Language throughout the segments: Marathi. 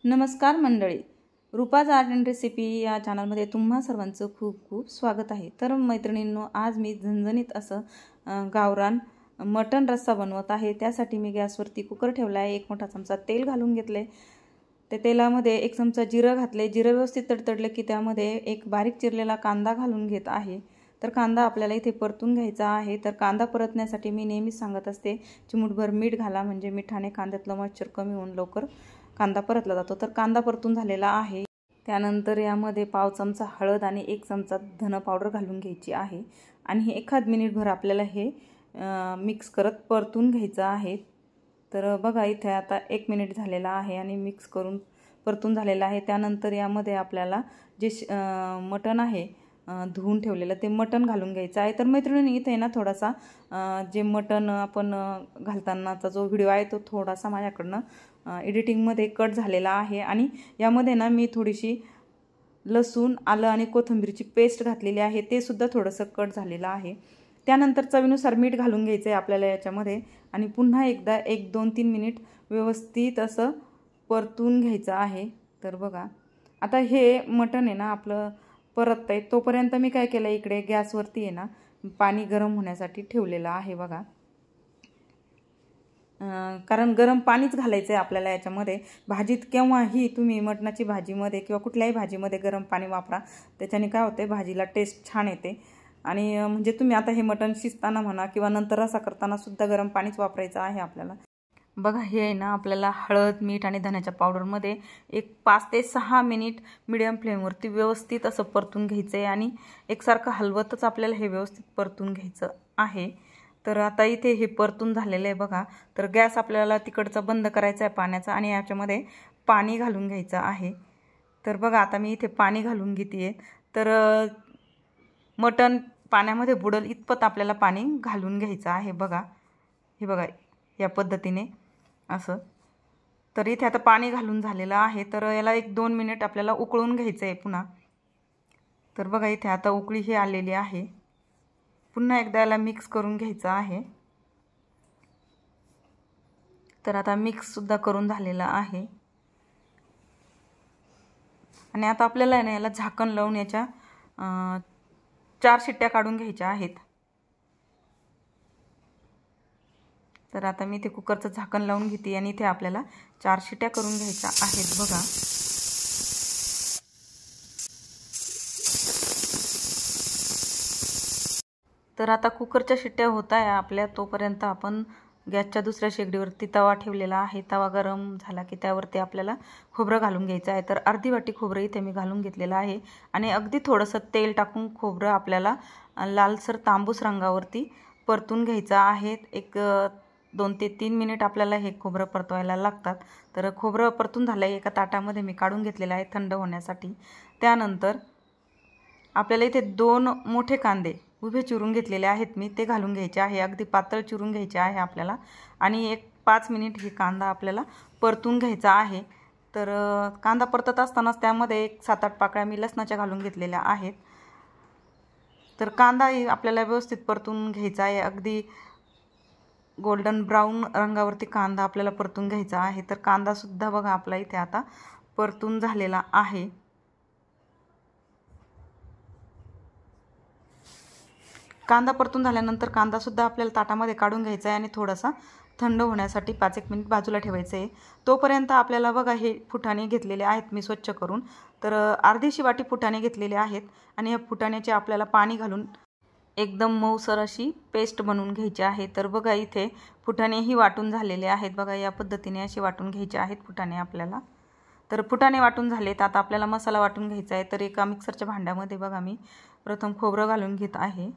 नमस्कार मंडळी, रूपाज आर्ट अँड रेसिपी या चॅनलमध्ये तुम्हा सर्वांचं खूप खूप स्वागत आहे। तर मैत्रिणींनो, आज मी झणझणीत असं गावरान मटण रस्सा बनवत आहे। त्यासाठी मी गॅसवरती कुकर ठेवला आहे। 1 मोठा चमचा तेल घालून घेतले। त्या तेलामध्ये 1 चमचा जिरं घातले। जिरं व्यवस्थित तडतडले की त्यामध्ये एक बारीक चिरलेला कांदा घालून घेत आहे। तर कांदा आपल्याला इथे परतून घ्यायचा आहे। तर कांदा परतण्यासाठी मी नेहमीच सांगत असते, चिमूटभर मीठ घाला, म्हणजे मिठाने कांद्यातलं मॉइश्चर कमी होऊन लवकर कांदा परतला जातो। तर कांदा परतून झालेला आहे। त्यानंतर यामध्ये पाव चमचा हळद आणि 1 चमचा धन पावडर घालून घ्यायची आहे आणि हे एखाद मिनिटभर आपल्याला हे मिक्स करत परतून घ्यायचं आहे। तर बघा, इथे आता 1 मिनिट झालेला आहे आणि मिक्स करून परतून झालेला आहे। त्यानंतर यामध्ये आपल्याला जे मटण आहे धुवून ठेवलेलं ते मटण घालून घ्यायचं आहे। तर मैत्रिणींनी इथे ना थोडासा जे मटण आपण घालतानाचा जो व्हिडिओ आहे तो थोडासा माझ्याकडनं एडिटिंगमध्ये कट झालेला आहे आणि यामध्ये ना मी थोडीशी लसूण, आलं आणि कोथिंबीरची पेस्ट घातलेली आहे, ते सुद्धा थोडंसं कट झालेलं आहे। त्यानंतर चवीनुसार मीठ घालून घ्यायचं आहे आपल्याला याच्यामध्ये आणि पुन्हा एकदा 1, 2, 3 मिनिट व्यवस्थित असं परतून घ्यायचं आहे। तर बघा, आता हे मटण आहे ना आपलं परतत आहे, तोपर्यंत मी काय केलं, इकडे गॅसवरती आहे ना पाणी गरम होण्यासाठी ठेवलेलं आहे। बघा, कारण गरम पाणीच घालायचं आहे आपल्याला याच्यामध्ये। भाजीत केव्हाही तुम्ही मटणाची भाजीमध्ये किंवा कुठल्याही भाजीमध्ये गरम पाणी वापरा, त्याच्याने काय होते, भाजीला टेस्ट छान येते। आणि म्हणजे तुम्ही आता हे मटण शिजताना म्हणा किंवा नंतर रस्सा करताना सुद्धा गरम पाणीच वापरायचं आहे आपल्याला। बघा, हे आहे ना आपल्याला हळद, मीठ आणि धण्याच्या पावडरमध्ये एक 5 ते 6 मिनिट मीडियम फ्लेमवरती व्यवस्थित असं परतून घ्यायचं आहे आणि एकसारखं हलवतच आपल्याला हे व्यवस्थित परतून घ्यायचं आहे। तर आता इथे हे परतून झालेलं आहे बघा। तर गॅस आपल्याला तिकडचा बंद करायचा आहे पाण्याचा आणि याच्यामध्ये पाणी घालून घ्यायचं आहे। तर बघा, आता मी इथे पाणी घालून घेते। तर मटण पाण्यामध्ये बुडल इतपत आपल्याला पाणी घालून घ्यायचं आहे। बघा, हे बघा या पद्धतीने असं। तर इथे आता पाणी घालून झालेलं आहे। तर याला 1-2 मिनिट आपल्याला उकळून घ्यायचं आहे पुन्हा। तर बघा, इथे आता उकळी ही आलेली आहे। पुन्हा एकदा याला मिक्स करून घ्यायचं आहे। तर आता मिक्स सुद्धा करून झालेलं आहे आणि आता आपल्याला ना याला झाकण लावून याच्या 4 शिट्ट्या काढून घ्यायच्या आहेत। तर आता मी ते कुकरचं झाकण लावून घेते आणि इथे आपल्याला 4 शिट्ट्या करून घ्यायच्या आहेत। बघा, तर आता कुकरच्या शिट्ट्या होत आहे आपल्या, तोपर्यंत आपण गॅसच्या दुसऱ्या शेगडीवरती तवा ठेवलेला आहे। तवा गरम झाला की त्यावरती आपल्याला खोबरं घालून घ्यायचं आहे। तर अर्धी वाटी खोबरं इथे मी घालून घेतलेलं आहे आणि अगदी थोडंसं तेल टाकून खोबरं आपल्याला लालसर तांबूस रंगावरती परतून घ्यायचं आहे। एक 2 ते 3 मिनिट आपल्याला हे खोबरं परतवायला लागतात। तर खोबरं परतून झालं आहे, एका ताटामध्ये मी काढून घेतलेलं आहे थंड होण्यासाठी। त्यानंतर आपल्याला इथे 2 मोठे कांदे उभे चिरून घेतलेले आहेत मी, ते घालून घ्यायचे आहे। अगदी पातळ चिरून घ्यायचे आहे आपल्याला आणि एक 5 मिनिट हे कांदा आपल्याला परतून घ्यायचा आहे। तर कांदा परतत असतानाच त्यामध्ये एक 7-8 पाकळ्या मी लसणाच्या घालून घेतलेल्या आहेत। तर कांदा आपल्याला व्यवस्थित परतून घ्यायचा आहे। अगदी गोल्डन ब्राऊन रंगावरती कांदा आपल्याला परतून घ्यायचा आहे। तर कांदा सुद्धा बघा आपला इथे आता परतून झालेला आहे। कांदा परतून झाल्यानंतर कांदा सुद्धा आपल्याला ताटामध्ये काढून घ्यायचा आहे आणि थोडासा थंड होण्यासाठी 5-1 मिनिट बाजूला ठेवायचं आहे। तोपर्यंत आपल्याला बघा हे फुटाणे घेतलेले आहेत मी स्वच्छ करून। तर अर्धीशी वाटी फुटाणे घेतलेले आहेत आणि या फुटाण्याचे आपल्याला पाणी घालून एकदम मऊसर अशी पेस्ट बनवून घ्यायची आहे। तर बघा, इथे फुटाणेही वाटून झालेले आहेत। बघा, या पद्धतीने असे वाटून घ्यायचे आहेत फुटाणे आपल्याला। तर फुटाणे वाटून झालेत, आता आपल्याला मसाला वाटून घ्यायचा आहे। तर एका मिक्सरच्या भांड्यामध्ये बघा मी प्रथम खोबरं घालून घेत आहे।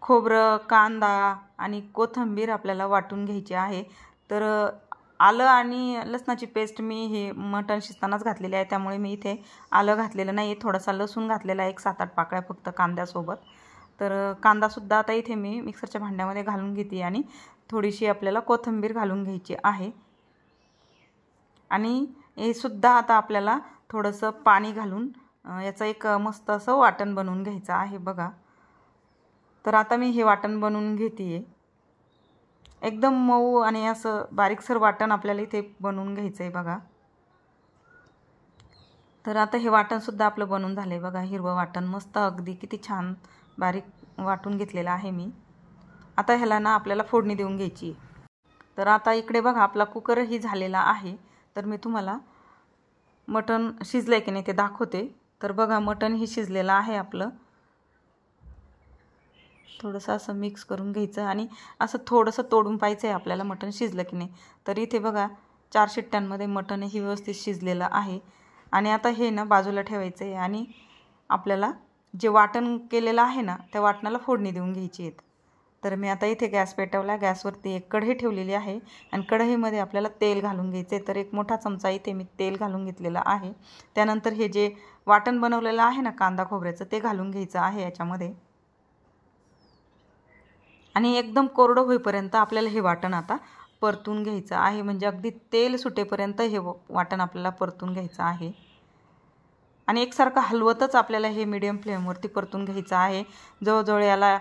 खोबरं, कांदा आणि कोथिंबीर आपल्याला वाटून घ्यायची आहे। तर आलं आणि लसणाची पेस्ट मी हे मटण शिजतानाच घातलेली आहे, त्यामुळे मी इथे आलं घातलेलं नाही, थोडासा लसूण घातलेला आहे, एक 7-8 पाकळ्या फक्त कांद्यासोबत। तर कांदासुद्धा आता इथे मी मिक्सरच्या भांड्यामध्ये घालून घेते आणि थोडीशी आपल्याला कोथिंबीर घालून घ्यायची आहे आणि हे सुद्धा आता आपल्याला थोडंसं पाणी घालून याचं एक मस्त असं वाटण बनवून घ्यायचं आहे। बघा, तर आता मी हे वाटण बनवून घेते। एकदम मऊ आणि असं बारीकसर वाटण आपल्याला इथे बनवून घ्यायचं आहे बघा। तर आता हे वाटणसुद्धा आपलं बनवून झालं आहे बघा। हिरवं वाटण मस्त अगदी किती छान बारीक वाटून घेतलेलं आहे मी। आता ह्याला ना आपल्याला फोडणी देऊन घ्यायची। तर आता इकडे बघा आपला कुकरही झालेला आहे। तर मी तुम्हाला मटण शिजलंय की नाही ते दाखवते। तर बघा मटण ही शिजलेलं आहे आपलं। थोडंसं असं मिक्स करून घ्यायचं आणि असं थोडंसं तोडून पाहायचं आहे आपल्याला मटण शिजलं की नाही। तर इथे बघा 4 शिट्ट्यांमध्ये मटण ही व्यवस्थित शिजलेलं आहे। आणि आता हे ना बाजूला ठेवायचं आहे आणि आपल्याला जे वाटण केलेलं आहे ना त्या वाटणाला फोडणी देऊन घ्यायची आहे। तर मी आता इथे गॅस पेटवला, गॅसवरती एक कढई ठेवलेली आहे आणि कढईमध्ये आपल्याला तेल घालून घ्यायचं आहे। तर 1 मोठा चमचा इथे मी तेल घालून घेतलेला आहे। त्यानंतर हे जे वाटण बनवलेलं आहे ना कांदा खोबऱ्याचं ते घालून घ्यायचं आहे याच्यामध्ये आणि एकदम कोरडं होईपर्यंत आपल्याला हे वाटण आता परतून घ्यायचं आहे। म्हणजे अगदी तेल सुटेपर्यंत हे वाटण आपल्याला परतून घ्यायचं आहे आणि एकसारखं हलवतच आपल्याला हे मीडियम फ्लेमवरती परतून घ्यायचं आहे। जवळजवळ याला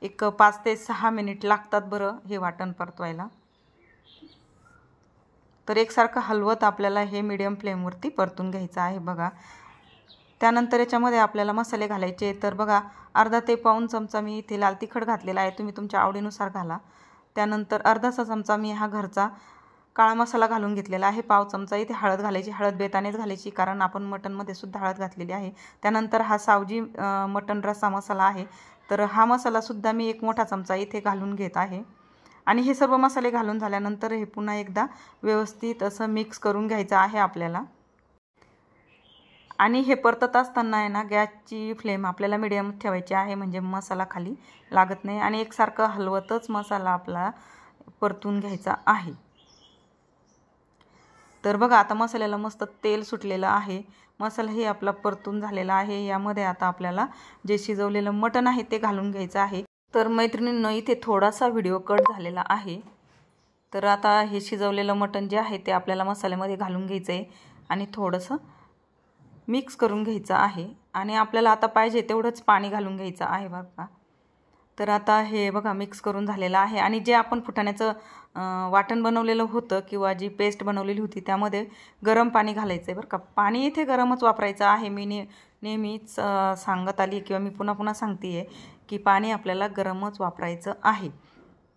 एक 5 ते 6 मिनिट लागतात बरं हे वाटण परतवायला। तर एकसारखं हलवत आपल्याला हे मीडियम फ्लेमवरती परतून घ्यायचं आहे बघा। त्यानंतर याच्यामध्ये आपल्याला मसाले घालायचे। तर बघा अर्धा ते पाऊण चमचा मी इथे लाल तिखट घातलेला आहे, तुम्ही तुमच्या आवडीनुसार घाला। त्यानंतर अर्धासा चमचा मी हा घरचा काळा मसाला घालून घेतलेला आहे। पाव चमचा इथे हळद घालायची, हळद बेतानेच घालायची कारण आपण मटणमध्ये सुद्धा हळद घातलेली आहे। त्यानंतर हा सावजी मटण रस्सा मसाला आहे। तर हा मसालासुद्धा मी 1 मोठा चमचा इथे घालून घेत आहे आणि हे सर्व मसाले घालून झाल्यानंतर हे पुन्हा एकदा व्यवस्थित असं मिक्स करून घ्यायचं आहे आपल्याला। आणि हे परतत असताना आहे ना गॅसची फ्लेम आपल्याला मीडियम ठेवायची आहे म्हणजे मसाला खाली लागत नाही आणि एकसारखं हलवतच मसाला आपला परतून घ्यायचा आहे। तर बघा आता मसाल्याला मस्त तेल सुटलेलं आहे, मसालाही आपला परतून झालेला आहे। यामध्ये आता आपल्याला जे शिजवलेलं मटण आहे ते घालून घ्यायचं आहे। तर मैत्रिणींनो इथे थोडासा व्हिडिओ कट झालेला आहे। तर आता हे शिजवलेलं मटण जे आहे ते आपल्याला मसाल्यामध्ये घालून घ्यायचं आहे आणि थोडंसं मिक्स करून घ्यायचं आहे आणि आपल्याला आता पाहिजे तेवढंच पाणी घालून घ्यायचं आहे बघा। तर आता हे बघा मिक्स करून झालेलं आहे आणि जे आपण फुटाण्याचं वाटण बनवलेलं होतं किंवा जी पेस्ट बनवलेली होती त्यामध्ये गरम पाणी घालायचं आहे बरं का। पाणी इथे गरमच वापरायचं आहे। मी नेहमीच सांगत आली किंवा मी पुन्हा पुन्हा सांगते आहे की पाणी आपल्याला गरमच वापरायचं आहे।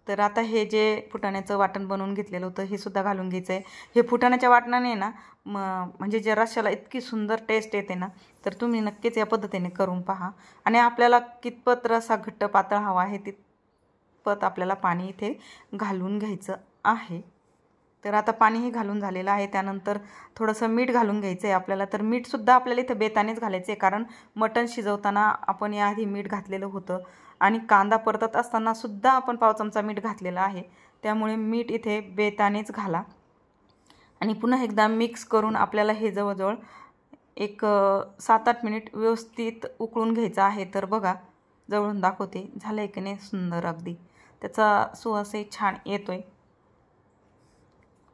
तर आता हे जे फुटाण्याचं वाटण बनवून घेतलेलं होतं हे सुद्धा घालून घ्यायचं आहे। हे फुटाण्याच्या वाटणाने ना म्हणजे जे रश्श्याला इतकी सुंदर टेस्ट येते ना, तर तुम्ही नक्कीच या पद्धतीने करून पहा। आणि आपल्याला कितपत रस्सा घट्ट पातळ हवा आहे तितपत आपल्याला पाणी इथे घालून घ्यायचं आहे। तर आता पाणीही घालून झालेलं आहे। त्यानंतर थोडंसं मीठ घालून घ्यायचं आहे आपल्याला। तर मीठसुद्धा आपल्याला इथे बेतानेच घालायचं आहे कारण मटण शिजवताना आपण याआधी मीठ घातलेलं होतं आणि कांदा परतत असताना सुद्धा आपण पाव चमचा मीठ घातलेलं आहे। त्यामुळे मीठ इथे बेतानेच घाला आणि पुन्हा एकदा मिक्स करून आपल्याला हे जवळजवळ एक 7-8 मिनिट व्यवस्थित उकळून घ्यायचं आहे। तर बघा जवळून दाखवते, झालं आहे की नाही सुंदर अगदी, त्याचा सुवासही छान येतोय।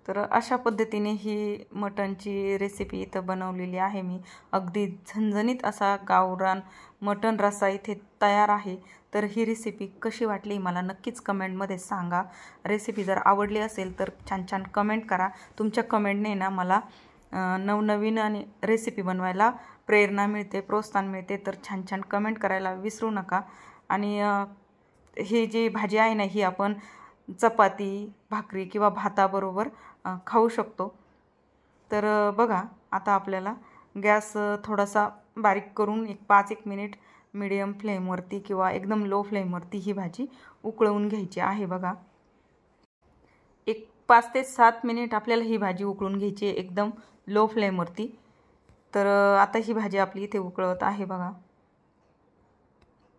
तर अशा पद्धतीने ही मटणची रेसिपी इथं बनवलेली आहे मी। अगदी झणझणीत असा गावरान मटण रस्सा इथे तयार आहे। तर ही रेसिपी कशी वाटली मला नक्कीच कमेंटमध्ये सांगा। रेसिपी जर आवडली असेल तर छान छान कमेंट करा। तुमच्या कमेंटने ना मला नवनवीन आणि रेसिपी बनवायला प्रेरणा मिळते, प्रोत्साहन मिळते। तर छान छान कमेंट करायला विसरू नका। आणि ही जी भाजी आहे ना ही आपण चपाती, भाकरी किंवा भाताबरोबर खाऊ शकतो। तर बघा आता आपल्याला गॅस थोडासा बारीक करून एक 5-1 मिनिट मीडियम फ्लेमवरती किंवा एकदम लो फ्लेमवरती ही भाजी उकळवून घ्यायची आहे बघा। एक 5 ते 7 मिनिट आपल्याला ही भाजी उकळून घ्यायची आहे एकदम लो फ्लेमवरती। तर आता ही भाजी आपली इथे उकळवत आहे बघा।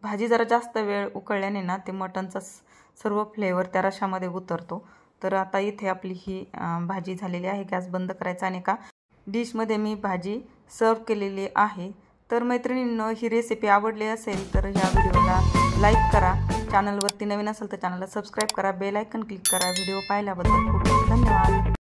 भाजी जरा जास्त वेळ उकळल्याने ना ते मटणचा सर्व फ्लेवर त्या रश्श्यामध्ये उतरतो। तर आता इथे आपली ही भाजी झालेली आहे। गॅस बंद करायचा आणि एका डिशमध्ये मी भाजी सर्व केलेली आहे। तर मैत्रिणींनो ही रेसिपी आवडली असेल तर ह्या व्हिडिओला लाईक करा, चॅनलवरती नवीन असेल तर चॅनलला सबस्क्राईब करा, बेल आयकन क्लिक करा। व्हिडिओ पाहिल्याबद्दल खूप खूप धन्यवाद।